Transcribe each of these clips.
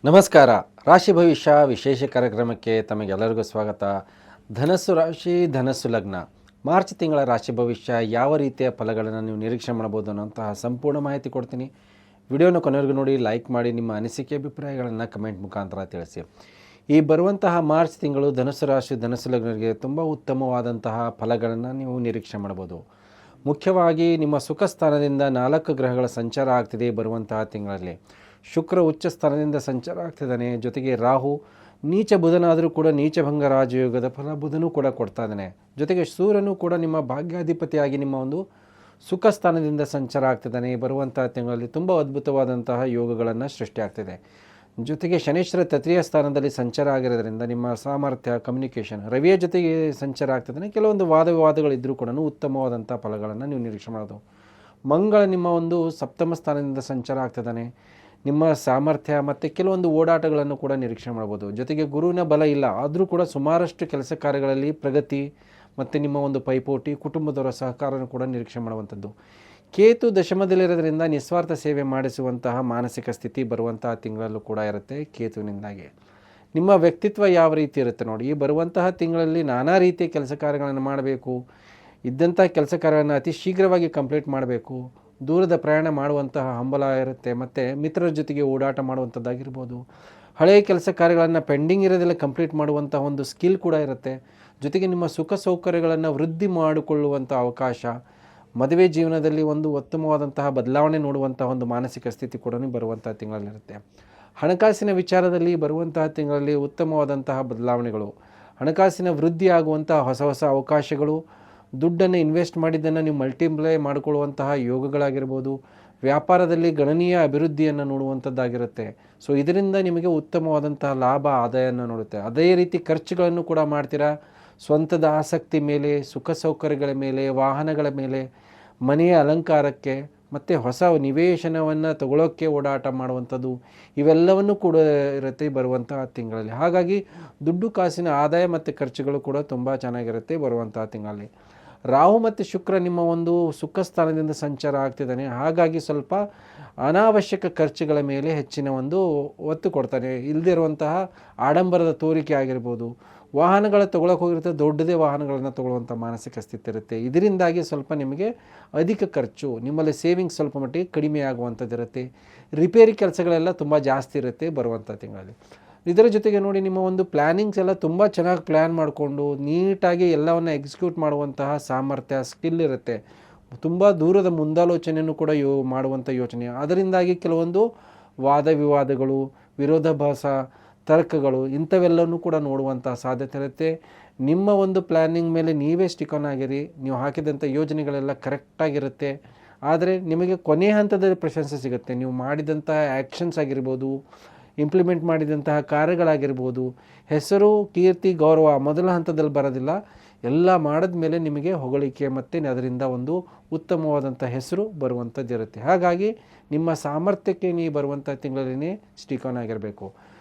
ನಮಸ್ಕಾರ. ರಾಶಿ ಭವಿಷ್ಯ ವಿಶೇಷ ಕಾರ್ಯಕ್ರಮಕ್ಕೆ ತಮಗೆಲ್ಲರಿಗೂ ಸ್ವಾಗತ. ಧನಸ್ಸು ರಾಶಿ, ಧನಸ್ಸು ಲಗ್ನ, ಮಾರ್ಚ್ ತಿಂಗಳ ರಾಶಿ ಭವಿಷ್ಯ ಯಾವ ರೀತಿಯ ಫಲಗಳನ್ನು ನೀವು ನಿರೀಕ್ಷೆ ಮಾಡಬಹುದು ಅನ್ನೋಂತಹ ಸಂಪೂರ್ಣ ಮಾಹಿತಿ ಕೊಡ್ತೀನಿ. ವಿಡಿಯೋನ ಕೊನೆವರೆಗೂ ನೋಡಿ, ಲೈಕ್ ಮಾಡಿ, ನಿಮ್ಮ ಅನಿಸಿಕೆ ಅಭಿಪ್ರಾಯಗಳನ್ನು ಕಮೆಂಟ್ ಮುಖಾಂತರ ತಿಳಿಸಿ. ಈ ಬರುವಂತಹ ಮಾರ್ಚ್ ತಿಂಗಳು ಧನಸ್ಸು ರಾಶಿ, ಧನಸ್ಸು ಲಗ್ನರಿಗೆ ತುಂಬ ಉತ್ತಮವಾದಂತಹ ಫಲಗಳನ್ನು ನೀವು ನಿರೀಕ್ಷೆ ಮಾಡಬಹುದು. ಮುಖ್ಯವಾಗಿ ನಿಮ್ಮ ಸುಖ ಸ್ಥಾನದಿಂದ 4 ಗ್ರಹಗಳ ಸಂಚಾರ ಆಗ್ತಿದೆ ಬರುವಂತಹ ತಿಂಗಳಲ್ಲಿ. ಶುಕ್ರ ಉಚ್ಚ ಸ್ಥಾನದಿಂದ ಸಂಚಾರ ಆಗ್ತಿದ್ದಾನೆ. ಜೊತೆಗೆ ರಾಹು ನೀಚ ಬುಧನಾದರೂ ಕೂಡ ನೀಚಭಂಗ ರಾಜಯೋಗದ ಫಲ ಬುಧನೂ ಕೂಡ ಕೊಡ್ತಾ ಇದ್ದಾನೆ. ಜೊತೆಗೆ ಸೂರ್ಯನೂ ಕೂಡ ನಿಮ್ಮ ಭಾಗ್ಯಾಧಿಪತಿಯಾಗಿ ನಿಮ್ಮ ಒಂದು ಸುಖ ಸ್ಥಾನದಿಂದ ಸಂಚಾರ ಆಗ್ತಿದ್ದಾನೆ. ಬರುವಂತಹ ತಿಂಗಳಲ್ಲಿ ತುಂಬ ಅದ್ಭುತವಾದಂತಹ ಯೋಗಗಳನ್ನು ಸೃಷ್ಟಿಯಾಗ್ತಿದೆ. ಜೊತೆಗೆ ಶನೀಶ್ವರ ತೃತೀಯ ಸ್ಥಾನದಲ್ಲಿ ಸಂಚಾರ ಆಗಿರೋದ್ರಿಂದ ನಿಮ್ಮ ಸಾಮರ್ಥ್ಯ, ಕಮ್ಯುನಿಕೇಷನ್, ರವಿಯ ಜೊತೆಗೆ ಸಂಚಾರ ಆಗ್ತಿದ್ದಾನೆ. ಕೆಲವೊಂದು ವಾದ ವಿವಾದಗಳಿದ್ದರೂ ಕೂಡ ಉತ್ತಮವಾದಂಥ ಫಲಗಳನ್ನು ನೀವು ನಿರೀಕ್ಷೆ ಮಾಡೋದು. ಮಂಗಳ ನಿಮ್ಮ ಒಂದು ಸಪ್ತಮ ಸ್ಥಾನದಿಂದ ಸಂಚಾರ ಆಗ್ತಿದ್ದಾನೆ. ನಿಮ್ಮ ಸಾಮರ್ಥ್ಯ ಮತ್ತು ಕೆಲವೊಂದು ಓಡಾಟಗಳನ್ನು ಕೂಡ ನಿರೀಕ್ಷೆ ಮಾಡ್ಬೋದು. ಜೊತೆಗೆ ಗುರುವಿನ ಬಲ ಇಲ್ಲ ಆದರೂ ಕೂಡ ಸುಮಾರಷ್ಟು ಕೆಲಸ ಕಾರ್ಯಗಳಲ್ಲಿ ಪ್ರಗತಿ ಮತ್ತು ನಿಮ್ಮ ಒಂದು ಪೈಪೋಟಿ, ಕುಟುಂಬದವರ ಸಹಕಾರನೂ ಕೂಡ ನಿರೀಕ್ಷೆ ಮಾಡುವಂಥದ್ದು. ಕೇತು ದಶಮದಲ್ಲಿರೋದ್ರಿಂದ ನಿಸ್ವಾರ್ಥ ಸೇವೆ ಮಾಡಿಸುವಂತಹ ಮಾನಸಿಕ ಸ್ಥಿತಿ ಬರುವಂತಹ ತಿಂಗಳಲ್ಲೂ ಕೂಡ ಇರುತ್ತೆ. ಕೇತುವಿನಿಂದಾಗಿ ನಿಮ್ಮ ವ್ಯಕ್ತಿತ್ವ ಯಾವ ರೀತಿ ಇರುತ್ತೆ ನೋಡಿ. ಈ ಬರುವಂತಹ ತಿಂಗಳಲ್ಲಿ ನಾನಾ ರೀತಿಯ ಕೆಲಸ ಕಾರ್ಯಗಳನ್ನು ಮಾಡಬೇಕು. ಇದ್ದಂಥ ಕೆಲಸ ಕಾರ್ಯಗಳನ್ನು ಅತಿ ಶೀಘ್ರವಾಗಿ ಕಂಪ್ಲೀಟ್ ಮಾಡಬೇಕು. ದೂರದ ಪ್ರಯಾಣ ಮಾಡುವಂತಹ ಹಂಬಲ ಇರುತ್ತೆ. ಮತ್ತು ಮಿತ್ರರ ಜೊತೆಗೆ ಓಡಾಟ ಮಾಡುವಂಥದ್ದಾಗಿರ್ಬೋದು. ಹಳೆಯ ಕೆಲಸ ಕಾರ್ಯಗಳನ್ನು ಪೆಂಡಿಂಗ್ ಇರೋದೆಲ್ಲ ಕಂಪ್ಲೀಟ್ ಮಾಡುವಂಥ ಒಂದು ಸ್ಕಿಲ್ ಕೂಡ ಇರುತ್ತೆ. ಜೊತೆಗೆ ನಿಮ್ಮ ಸುಖ ಸೌಕರ್ಯಗಳನ್ನು ವೃದ್ಧಿ ಮಾಡಿಕೊಳ್ಳುವಂಥ ಅವಕಾಶ, ಮದುವೆ ಜೀವನದಲ್ಲಿ ಒಂದು ಉತ್ತಮವಾದಂತಹ ಬದಲಾವಣೆ ನೋಡುವಂಥ ಒಂದು ಮಾನಸಿಕ ಸ್ಥಿತಿ ಕೂಡ ಬರುವಂಥ ತಿಂಗಳಲ್ಲಿರುತ್ತೆ. ಹಣಕಾಸಿನ ವಿಚಾರದಲ್ಲಿ ಬರುವಂತಹ ತಿಂಗಳಲ್ಲಿ ಉತ್ತಮವಾದಂತಹ ಬದಲಾವಣೆಗಳು, ಹಣಕಾಸಿನ ವೃದ್ಧಿ ಆಗುವಂತಹ ಹೊಸ ಹೊಸ ಅವಕಾಶಗಳು, ದುಡ್ಡನ್ನು ಇನ್ವೆಸ್ಟ್ ಮಾಡಿದ್ದನ್ನು ನೀವು ಮಲ್ಟಿಪ್ಲೈ ಮಾಡಿಕೊಳ್ಳುವಂತಹ ಯೋಗಗಳಾಗಿರ್ಬೋದು. ವ್ಯಾಪಾರದಲ್ಲಿ ಗಣನೀಯ ಅಭಿವೃದ್ಧಿಯನ್ನು ನೋಡುವಂಥದ್ದಾಗಿರುತ್ತೆ. ಸೊ ಇದರಿಂದ ನಿಮಗೆ ಉತ್ತಮವಾದಂತಹ ಲಾಭ, ಆದಾಯವನ್ನು ನೋಡುತ್ತೆ. ಅದೇ ರೀತಿ ಖರ್ಚುಗಳನ್ನು ಕೂಡ ಮಾಡ್ತೀರಾ. ಸ್ವಂತದ ಆಸಕ್ತಿ ಮೇಲೆ, ಸುಖ ಸೌಕರ್ಯಗಳ ಮೇಲೆ, ವಾಹನಗಳ ಮೇಲೆ, ಮನೆಯ ಅಲಂಕಾರಕ್ಕೆ ಮತ್ತು ಹೊಸ ನಿವೇಶನವನ್ನು ತಗೊಳ್ಳೋಕ್ಕೆ ಓಡಾಟ ಮಾಡುವಂಥದ್ದು, ಇವೆಲ್ಲವನ್ನು ಕೂಡ ಇರುತ್ತೆ ಬರುವಂತಹ ತಿಂಗಳಲ್ಲಿ. ಹಾಗಾಗಿ ದುಡ್ಡು ಕಾಸಿನ ಆದಾಯ ಮತ್ತು ಖರ್ಚುಗಳು ಕೂಡ ತುಂಬ ಚೆನ್ನಾಗಿರುತ್ತೆ ಬರುವಂತಹ ತಿಂಗಳಲ್ಲಿ. ರಾಹು ಮತ್ತು ಶುಕ್ರ ನಿಮ್ಮ ಒಂದು ಸುಖ ಸ್ಥಾನದಿಂದ ಸಂಚಾರ ಆಗ್ತಿದ್ದಾನೆ. ಹಾಗಾಗಿ ಸ್ವಲ್ಪ ಅನಾವಶ್ಯಕ ಖರ್ಚುಗಳ ಮೇಲೆ ಹೆಚ್ಚಿನ ಒಂದು ಒತ್ತು ಕೊಡ್ತಾನೆ. ಇಲ್ಲದಿರುವಂತಹ ಆಡಂಬರದ ತೋರಿಕೆ ಆಗಿರ್ಬೋದು. ವಾಹನಗಳ ತೊಗೊಳಕ್ಕೆ ಹೋಗಿರುತ್ತೆ, ದೊಡ್ಡದೇ ವಾಹನಗಳನ್ನು ತೊಗೊಳ್ಳುವಂಥ ಮಾನಸಿಕ ಸ್ಥಿತಿ ಇರುತ್ತೆ. ಇದರಿಂದಾಗಿ ಸ್ವಲ್ಪ ನಿಮಗೆ ಅಧಿಕ ಖರ್ಚು, ನಿಮ್ಮಲ್ಲಿ ಸೇವಿಂಗ್ಸ್ ಸ್ವಲ್ಪ ಮಟ್ಟಿಗೆ ಕಡಿಮೆ ಆಗುವಂಥದ್ದು ಇರುತ್ತೆ. ರಿಪೇರಿ ಕೆಲಸಗಳೆಲ್ಲ ತುಂಬ ಜಾಸ್ತಿ ಇರುತ್ತೆ ಬರುವಂಥ ತಿಂಗಳಲ್ಲಿ. ಇದರ ಜೊತೆಗೆ ನೋಡಿ, ನಿಮ್ಮ ಒಂದು ಪ್ಲ್ಯಾನಿಂಗ್ಸ್ ಎಲ್ಲ ತುಂಬ ಚೆನ್ನಾಗಿ ಪ್ಲ್ಯಾನ್ ಮಾಡಿಕೊಂಡು ನೀಟಾಗಿ ಎಲ್ಲವನ್ನು ಎಕ್ಸಿಕ್ಯೂಟ್ ಮಾಡುವಂತಹ ಸಾಮರ್ಥ್ಯ, ಸ್ಕಿಲ್ ಇರುತ್ತೆ. ತುಂಬ ದೂರದ ಮುಂದಾಲೋಚನೆಯನ್ನು ಕೂಡ ಮಾಡುವಂಥ ಯೋಚನೆ. ಅದರಿಂದಾಗಿ ಕೆಲವೊಂದು ವಾದ ವಿವಾದಗಳು, ವಿರೋಧಾಭಾಸ, ತರ್ಕಗಳು ಇಂಥವೆಲ್ಲವೂ ಕೂಡ ನೋಡುವಂಥ ಸಾಧ್ಯತೆ ಇರುತ್ತೆ. ನಿಮ್ಮ ಒಂದು ಪ್ಲ್ಯಾನಿಂಗ್ ಮೇಲೆ ನೀವೇ ಸ್ಟಿಕಾನ್ ಆಗಿರಿ. ನೀವು ಹಾಕಿದಂಥ ಯೋಜನೆಗಳೆಲ್ಲ ಕರೆಕ್ಟಾಗಿರುತ್ತೆ. ಆದರೆ ನಿಮಗೆ ಕೊನೆಯ ಹಂತದಲ್ಲಿ ಪ್ರಶಂಸೆ ಸಿಗುತ್ತೆ. ನೀವು ಮಾಡಿದಂತಹ ಆ್ಯಕ್ಷನ್ಸ್ ಆಗಿರ್ಬೋದು, ಇಂಪ್ಲಿಮೆಂಟ್ ಮಾಡಿದಂತಹ ಕಾರ್ಯಗಳಾಗಿರ್ಬೋದು, ಹೆಸರು, ಕೀರ್ತಿ, ಗೌರವ ಮೊದಲ ಹಂತದಲ್ಲಿ ಬರೋದಿಲ್ಲ. ಎಲ್ಲ ಮಾಡಿದ ಮೇಲೆ ನಿಮಗೆ ಹೊಗಳಿಕೆ ಮತ್ತು ಅದರಿಂದ ಒಂದು ಉತ್ತಮವಾದಂಥ ಹೆಸರು ಬರುವಂಥದ್ದು ಇರುತ್ತೆ. ಹಾಗಾಗಿ ನಿಮ್ಮ ಸಾಮರ್ಥ್ಯಕ್ಕೆ ನೀವು ಬರುವಂಥ ತಿಂಗಳಲ್ಲಿ ಸ್ಟಿಕಾನ್ ಆಗಿರಬೇಕು.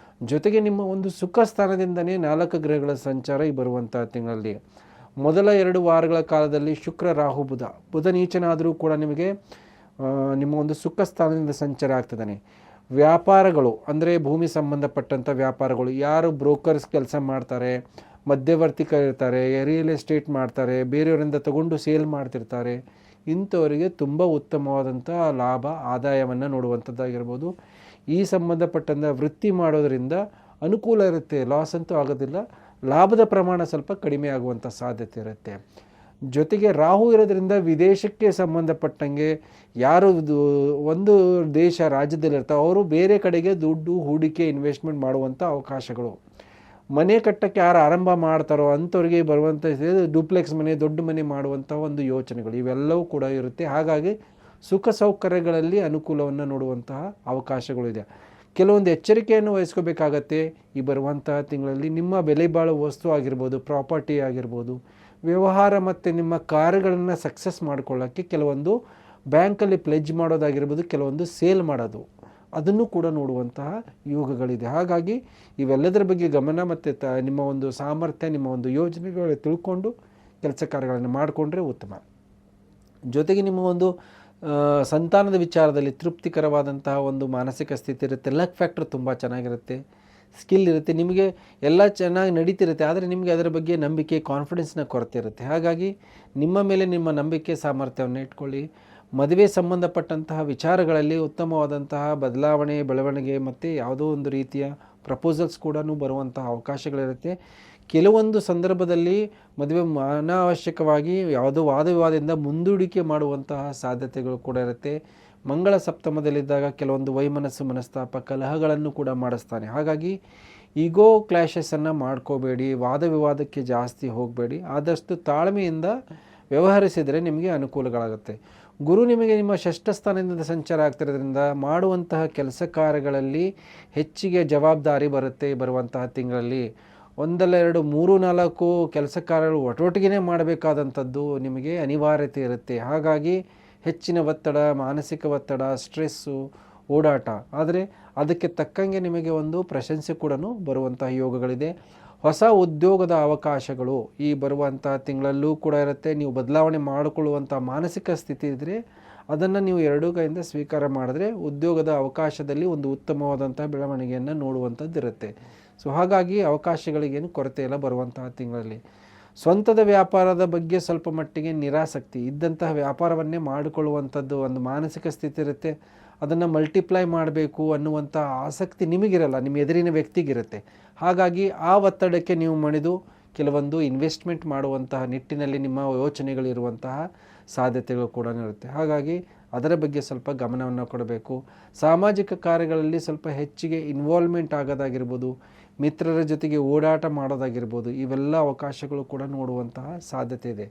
ಜೊತೆಗೆ ನಿಮ್ಮ ಒಂದು ಸುಖ ಸ್ಥಾನದಿಂದನೇ 4 ಗ್ರಹಗಳ ಸಂಚಾರ ಈ ಬರುವಂಥ ತಿಂಗಳಲ್ಲಿ. ಮೊದಲ 2 ವಾರಗಳ ಕಾಲದಲ್ಲಿ ಶುಕ್ರ, ರಾಹು, ಬುಧ ನೀಚನಾದರೂ ಕೂಡ ನಿಮಗೆ ನಿಮ್ಮ ಒಂದು ಸುಖ ಸ್ಥಾನದಿಂದ ಸಂಚಾರ ಆಗ್ತಿದ್ದಾನೆ. ವ್ಯಾಪಾರಗಳು ಅಂದರೆ ಭೂಮಿ ಸಂಬಂಧಪಟ್ಟಂಥ ವ್ಯಾಪಾರಗಳು, ಯಾರು ಬ್ರೋಕರ್ಸ್ ಕೆಲಸ ಮಾಡ್ತಾರೆ, ಮಧ್ಯವರ್ತಿಗಳಿರ್ತಾರೆ, ರಿಯಲ್ ಎಸ್ಟೇಟ್ ಮಾಡ್ತಾರೆ, ಬೇರೆಯವರಿಂದ ತಗೊಂಡು ಸೇಲ್ ಮಾಡ್ತಿರ್ತಾರೆ, ಇಂಥವರಿಗೆ ತುಂಬ ಉತ್ತಮವಾದಂಥ ಲಾಭ, ಆದಾಯವನ್ನು ನೋಡುವಂಥದ್ದಾಗಿರ್ಬೋದು. ಈ ಸಂಬಂಧಪಟ್ಟಂಥ ವೃತ್ತಿ ಮಾಡೋದರಿಂದ ಅನುಕೂಲ ಇರುತ್ತೆ. ಲಾಸ್ ಅಂತೂ ಆಗೋದಿಲ್ಲ. ಲಾಭದ ಪ್ರಮಾಣ ಸ್ವಲ್ಪ ಕಡಿಮೆ ಆಗುವಂಥ ಸಾಧ್ಯತೆ ಇರುತ್ತೆ. ಜೊತೆಗೆ ರಾಹು ಇರೋದ್ರಿಂದ ವಿದೇಶಕ್ಕೆ ಸಂಬಂಧಪಟ್ಟಂಗೆ ಯಾರು ಒಂದು ದೇಶ ರಾಜ್ಯದಲ್ಲಿರ್ತಾವೆ ಅವರು ಬೇರೆ ಕಡೆಗೆ ದುಡ್ಡು, ಹೂಡಿಕೆ, ಇನ್ವೆಸ್ಟ್ಮೆಂಟ್ ಮಾಡುವಂಥ ಅವಕಾಶಗಳು. ಮನೆ ಕಟ್ಟಕ್ಕೆ ಯಾರು ಆರಂಭ ಮಾಡ್ತಾರೋ ಅಂಥವ್ರಿಗೆ ಬರುವಂಥ ಡುಪ್ಲೆಕ್ಸ್ ಮನೆ, ದೊಡ್ಡ ಮನೆ ಮಾಡುವಂಥ ಒಂದು ಯೋಚನೆಗಳು ಇವೆಲ್ಲವೂ ಕೂಡ ಇರುತ್ತೆ. ಹಾಗಾಗಿ ಸುಖ ಸೌಕರ್ಯಗಳಲ್ಲಿ ಅನುಕೂಲವನ್ನು ನೋಡುವಂತಹ ಅವಕಾಶಗಳು ಇದೆ. ಕೆಲವೊಂದು ಎಚ್ಚರಿಕೆಯನ್ನು ವಹಿಸ್ಕೋಬೇಕಾಗತ್ತೆ ಈ ಬರುವಂತಹ ತಿಂಗಳಲ್ಲಿ. ನಿಮ್ಮ ಬೆಲೆ ಬಾಳುವ ವಸ್ತು ಆಗಿರ್ಬೋದು, ಪ್ರಾಪರ್ಟಿ ಆಗಿರ್ಬೋದು, ವ್ಯವಹಾರ ಮತ್ತು ನಿಮ್ಮ ಕಾರ್ಯಗಳನ್ನು ಸಕ್ಸಸ್ ಮಾಡ್ಕೊಳ್ಳೋಕ್ಕೆ ಕೆಲವೊಂದು ಬ್ಯಾಂಕಲ್ಲಿ ಪ್ಲೆಜ್ ಮಾಡೋದಾಗಿರ್ಬೋದು, ಕೆಲವೊಂದು ಸೇಲ್ ಮಾಡೋದು, ಅದನ್ನು ಕೂಡ ನೋಡುವಂತಹ ಯೋಗಗಳಿದೆ. ಹಾಗಾಗಿ ಇವೆಲ್ಲದರ ಬಗ್ಗೆ ಗಮನ ಮತ್ತು ನಿಮ್ಮ ಒಂದು ಸಾಮರ್ಥ್ಯ, ನಿಮ್ಮ ಒಂದು ಯೋಜನೆಗಳು ತಿಳ್ಕೊಂಡು ಕೆಲಸ ಕಾರ್ಯಗಳನ್ನು ಮಾಡಿಕೊಂಡ್ರೆ ಉತ್ತಮ. ಜೊತೆಗೆ ನಿಮ್ಮ ಒಂದು ಸಂತಾನದ ವಿಚಾರದಲ್ಲಿ ತೃಪ್ತಿಕರವಾದಂತಹ ಒಂದು ಮಾನಸಿಕ ಸ್ಥಿತಿ ಇರುತ್ತೆ. ಲಕ್ ಫ್ಯಾಕ್ಟರ್ ತುಂಬ ಚೆನ್ನಾಗಿರುತ್ತೆ, ಸ್ಕಿಲ್ ಇರುತ್ತೆ, ನಿಮಗೆ ಎಲ್ಲ ಚೆನ್ನಾಗಿ ನಡೀತಿರುತ್ತೆ. ಆದರೆ ನಿಮಗೆ ಅದರ ಬಗ್ಗೆ ನಂಬಿಕೆ, ಕಾನ್ಫಿಡೆನ್ಸ್ನ ಕೊರತೆ ಇರುತ್ತೆ. ಹಾಗಾಗಿ ನಿಮ್ಮ ಮೇಲೆ ನಿಮ್ಮ ನಂಬಿಕೆ ಸಾಮರ್ಥ್ಯವನ್ನು ಇಟ್ಕೊಳ್ಳಿ. ಮದುವೆ ಸಂಬಂಧಪಟ್ಟಂತಹ ವಿಚಾರಗಳಲ್ಲಿ ಉತ್ತಮವಾದಂತಹ ಬದಲಾವಣೆ, ಬೆಳವಣಿಗೆ ಮತ್ತು ಯಾವುದೋ ಒಂದು ರೀತಿಯ ಪ್ರಪೋಸಲ್ಸ್ ಕೂಡ ಬರುವಂತಹ ಅವಕಾಶಗಳಿರುತ್ತೆ. ಕೆಲವೊಂದು ಸಂದರ್ಭದಲ್ಲಿ ಮದುವೆ ಅನಾವಶ್ಯಕವಾಗಿ ಯಾವುದೋ ವಾದವಿವಾದದಿಂದ ಮುಂದೂಡಿಕೆ ಮಾಡುವಂತಹ ಸಾಧ್ಯತೆಗಳು ಕೂಡ ಇರುತ್ತೆ. ಮಂಗಳ ಸಪ್ತಮದಲ್ಲಿದ್ದಾಗ ಕೆಲವೊಂದು ವೈಮನಸ್ಸು, ಮನಸ್ತಾಪ, ಕಲಹಗಳನ್ನು ಕೂಡ ಮಾಡಿಸ್ತಾನೆ. ಹಾಗಾಗಿ ಈಗೋ ಕ್ಲ್ಯಾಶಸನ್ನು ಮಾಡ್ಕೋಬೇಡಿ, ವಾದ ವಿವಾದಕ್ಕೆ ಜಾಸ್ತಿ ಹೋಗಬೇಡಿ. ಆದಷ್ಟು ತಾಳ್ಮೆಯಿಂದ ವ್ಯವಹರಿಸಿದರೆ ನಿಮಗೆ ಅನುಕೂಲಗಳಾಗುತ್ತೆ. ಗುರು ನಿಮಗೆ ನಿಮ್ಮ ಷಷ್ಠ ಸ್ಥಾನದಿಂದ ಸಂಚಾರ ಆಗ್ತಿರೋದ್ರಿಂದ ಮಾಡುವಂತಹ ಕೆಲಸ ಕಾರ್ಯಗಳಲ್ಲಿ ಹೆಚ್ಚಿಗೆ ಜವಾಬ್ದಾರಿ ಬರುತ್ತೆ. ಬರುವಂತಹ ತಿಂಗಳಲ್ಲಿ ಒಂದಲ್ಲ ಎರಡು, 3-4 ಕೆಲಸ ಕಾರ್ಯಗಳು ಒಟ್ಟೊಟ್ಟಿಗೆ ಮಾಡಬೇಕಾದಂಥದ್ದು ನಿಮಗೆ ಅನಿವಾರ್ಯತೆ ಇರುತ್ತೆ. ಹಾಗಾಗಿ ಹೆಚ್ಚಿನ ಒತ್ತಡ, ಮಾನಸಿಕ ಒತ್ತಡ, ಸ್ಟ್ರೆಸ್ಸು, ಓಡಾಟ. ಆದರೆ ಅದಕ್ಕೆ ತಕ್ಕಂಗೆ ನಿಮಗೆ ಒಂದು ಪ್ರಶಂಸೆ ಕೂಡ ಬರುವಂತಹ ಯೋಗಗಳಿದೆ. ಹೊಸ ಉದ್ಯೋಗದ ಅವಕಾಶಗಳು ಈ ಬರುವಂಥ ತಿಂಗಳಲ್ಲೂ ಕೂಡ ಇರುತ್ತೆ. ನೀವು ಬದಲಾವಣೆ ಮಾಡಿಕೊಳ್ಳುವಂಥ ಮಾನಸಿಕ ಸ್ಥಿತಿ ಇದ್ದರೆ ಅದನ್ನು ನೀವು ಎರಡೂ ಕೈಯಿಂದ ಸ್ವೀಕಾರ ಮಾಡಿದ್ರೆ ಉದ್ಯೋಗದ ಅವಕಾಶದಲ್ಲಿ ಒಂದು ಉತ್ತಮವಾದಂಥ ಬೆಳವಣಿಗೆಯನ್ನು ನೋಡುವಂಥದ್ದು ಇರುತ್ತೆ. ಸೊ ಹಾಗಾಗಿ ಅವಕಾಶಗಳಿಗೇನು ಕೊರತೆ ಇಲ್ಲ ಬರುವಂತಹ ತಿಂಗಳಲ್ಲಿ. ಸ್ವಂತದ ವ್ಯಾಪಾರದ ಬಗ್ಗೆ ಸ್ವಲ್ಪ ಮಟ್ಟಿಗೆ ನಿರಾಸಕ್ತಿ, ಇದ್ದಂತಹ ವ್ಯಾಪಾರವನ್ನೇ ಮಾಡಿಕೊಳ್ಳುವಂಥದ್ದು ಒಂದು ಮಾನಸಿಕ ಸ್ಥಿತಿ ಇರುತ್ತೆ. ಅದನ್ನು ಮಲ್ಟಿಪ್ಲೈ ಮಾಡಬೇಕು ಅನ್ನುವಂಥ ಆಸಕ್ತಿ ನಿಮಗಿರಲ್ಲ, ನಿಮ್ಮ ಎದುರಿನ ವ್ಯಕ್ತಿಗಿರುತ್ತೆ. ಹಾಗಾಗಿ ಆ ಒತ್ತಡಕ್ಕೆ ನೀವು ಮಣಿದು ಕೆಲವೊಂದು ಇನ್ವೆಸ್ಟ್ಮೆಂಟ್ ಮಾಡುವಂತಹ ನಿಟ್ಟಿನಲ್ಲಿ ನಿಮ್ಮ ಯೋಚನೆಗಳಿರುವಂತಹ ಸಾಧ್ಯತೆಗಳು ಕೂಡ ಇರುತ್ತೆ. ಹಾಗಾಗಿ ಅದರ ಬಗ್ಗೆ ಸ್ವಲ್ಪ ಗಮನವನ್ನು ಕೊಡಬೇಕು. ಸಾಮಾಜಿಕ ಕಾರ್ಯಗಳಲ್ಲಿ ಸ್ವಲ್ಪ ಹೆಚ್ಚಿಗೆ ಇನ್ವಾಲ್ವ್ಮೆಂಟ್ ಆಗೋದಾಗಿರ್ಬೋದು, ಮಿತ್ರರ ಜೊತೆಗೆ ಓಡಾಟ ಮಾಡೋದಾಗಿರ್ಬೋದು, ಇವೆಲ್ಲ ಅವಕಾಶಗಳು ಕೂಡ ನೋಡುವಂತಹ ಸಾಧ್ಯತೆ ಇದೆ.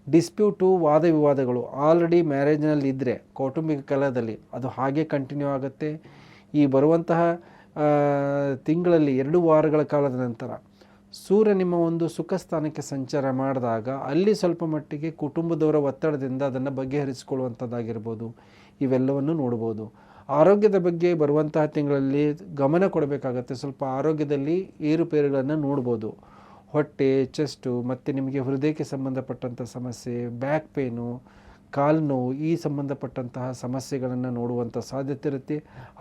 ಡಿಸ್ಪ್ಯೂಟು, ವಾದ ವಿವಾದಗಳು ಆಲ್ರೆಡಿ ಮ್ಯಾರೇಜ್ನಲ್ಲಿ ಇದ್ದರೆ ಕೌಟುಂಬಿಕ ಕಲಹದಲ್ಲಿ ಅದು ಹಾಗೆ ಕಂಟಿನ್ಯೂ ಆಗುತ್ತೆ. ಈ ಬರುವಂತಹ ತಿಂಗಳಲ್ಲಿ 2 ವಾರಗಳ ಕಾಲದ ನಂತರ ಸೂರ್ಯ ನಿಮ್ಮ ಒಂದು ಸುಖ ಸ್ಥಾನಕ್ಕೆ ಸಂಚಾರ ಮಾಡಿದಾಗ ಅಲ್ಲಿ ಸ್ವಲ್ಪ ಮಟ್ಟಿಗೆ ಕುಟುಂಬದವರ ಒತ್ತಡದಿಂದ ಅದನ್ನು ಬಗೆಹರಿಸಿಕೊಳ್ಳುವಂಥದ್ದಾಗಿರ್ಬೋದು, ಇವೆಲ್ಲವನ್ನು ನೋಡ್ಬೋದು. ಆರೋಗ್ಯದ ಬಗ್ಗೆ ಬರುವಂತಹ ತಿಂಗಳಲ್ಲಿ ಗಮನ ಕೊಡಬೇಕಾಗತ್ತೆ. ಸ್ವಲ್ಪ ಆರೋಗ್ಯದಲ್ಲಿ ಏರುಪೇರುಗಳನ್ನು ನೋಡ್ಬೋದು. ಹೊಟ್ಟೆ, ಚೆಸ್ಟು ಮತ್ತು ನಿಮಗೆ ಹೃದಯಕ್ಕೆ ಸಂಬಂಧಪಟ್ಟಂಥ ಸಮಸ್ಯೆ, ಬ್ಯಾಕ್ ಪೇನು, ಕಾಲು ನೋವು, ಈ ಸಂಬಂಧಪಟ್ಟಂತಹ ಸಮಸ್ಯೆಗಳನ್ನು ನೋಡುವಂಥ ಸಾಧ್ಯತೆ ಇರುತ್ತೆ.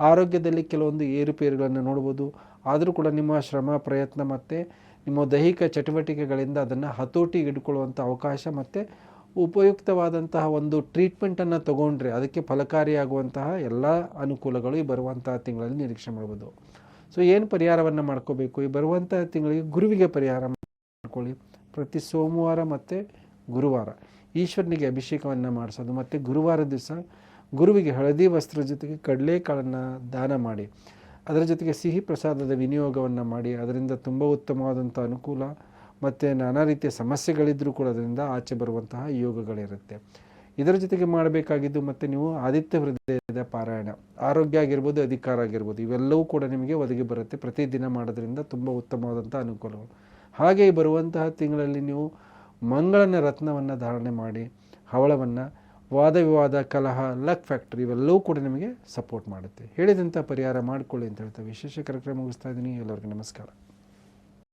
ಆರೋಗ್ಯದಲ್ಲಿ ಕೆಲವೊಂದು ಏರುಪೇರುಗಳನ್ನು ನೋಡ್ಬೋದು. ಆದರೂ ಕೂಡ ನಿಮ್ಮ ಶ್ರಮ, ಪ್ರಯತ್ನ ಮತ್ತು ನಿಮ್ಮ ದೈಹಿಕ ಚಟುವಟಿಕೆಗಳಿಂದ ಅದನ್ನು ಹತೋಟಿಗೆ ಇಟ್ಕೊಳ್ಳುವಂಥ ಅವಕಾಶ ಮತ್ತು ಉಪಯುಕ್ತವಾದಂತಹ ಒಂದು ಟ್ರೀಟ್ಮೆಂಟನ್ನು ತೊಗೊಂಡ್ರೆ ಅದಕ್ಕೆ ಫಲಕಾರಿಯಾಗುವಂತಹ ಎಲ್ಲ ಅನುಕೂಲಗಳು ಈ ಬರುವಂತಹ ತಿಂಗಳಲ್ಲಿ ನಿರೀಕ್ಷೆ ಮಾಡ್ಬೋದು. ಸೊ ಏನು ಪರಿಹಾರವನ್ನು ಮಾಡ್ಕೋಬೇಕು ಈ ಬರುವಂತಹ ತಿಂಗಳಿಗೆ? ಗುರುವಿಗೆ ಪರಿಹಾರ ಮಾಡ್ಕೊಳ್ಳಿ. ಪ್ರತಿ ಸೋಮವಾರ ಮತ್ತು ಗುರುವಾರ ಈಶ್ವರನಿಗೆ ಅಭಿಷೇಕವನ್ನು ಮಾಡಿಸೋದು ಮತ್ತು ಗುರುವಾರ ದಿವಸ ಗುರುವಿಗೆ ಹಳದಿ ವಸ್ತ್ರ ಜೊತೆಗೆ ಕಡಲೆಕಾಳನ್ನು ದಾನ ಮಾಡಿ, ಅದರ ಜೊತೆಗೆ ಸಿಹಿ ಪ್ರಸಾದದ ವಿನಿಯೋಗವನ್ನು ಮಾಡಿ. ಅದರಿಂದ ತುಂಬ ಉತ್ತಮವಾದಂಥ ಅನುಕೂಲ ಮತ್ತು ನಾನಾ ರೀತಿಯ ಸಮಸ್ಯೆಗಳಿದ್ದರೂ ಕೂಡ ಅದರಿಂದ ಆಚೆ ಬರುವಂತಹ ಯೋಗಗಳಿರುತ್ತೆ. ಇದರ ಜೊತೆಗೆ ಮಾಡಬೇಕಾಗಿದ್ದು ಮತ್ತು ನೀವು ಆದಿತ್ಯ ಹೃದಯದ ಪಾರಾಯಣ, ಆರೋಗ್ಯ ಆಗಿರ್ಬೋದು, ಅಧಿಕಾರ ಆಗಿರ್ಬೋದು, ಇವೆಲ್ಲವೂ ಕೂಡ ನಿಮಗೆ ಒದಗಿ ಬರುತ್ತೆ. ಪ್ರತಿದಿನ ಮಾಡೋದ್ರಿಂದ ತುಂಬ ಉತ್ತಮವಾದಂಥ ಅನುಕೂಲಗಳು. ಹಾಗೆ ಬರುವಂತಹ ತಿಂಗಳಲ್ಲಿ ನೀವು ಮಂಗಳನ ರತ್ನವನ್ನು ಧಾರಣೆ ಮಾಡಿ, ಹವಳವನ್ನು, ವಾದ ವಿವಾದ, ಕಲಹ, ಲಕ್ ಫ್ಯಾಕ್ಟ್ರಿ ಇವೆಲ್ಲವೂ ಕೂಡ ನಿಮಗೆ ಸಪೋರ್ಟ್ ಮಾಡುತ್ತೆ. ಹೇಳಿದಂಥ ಪರಿಹಾರ ಮಾಡಿಕೊಳ್ಳಿ ಅಂತ ಹೇಳ್ತಾ ವಿಶೇಷ ಕಾರ್ಯಕ್ರಮ ಮುಗಿಸ್ತಾ ಇದ್ದೀನಿ. ಎಲ್ಲರಿಗೂ ನಮಸ್ಕಾರ.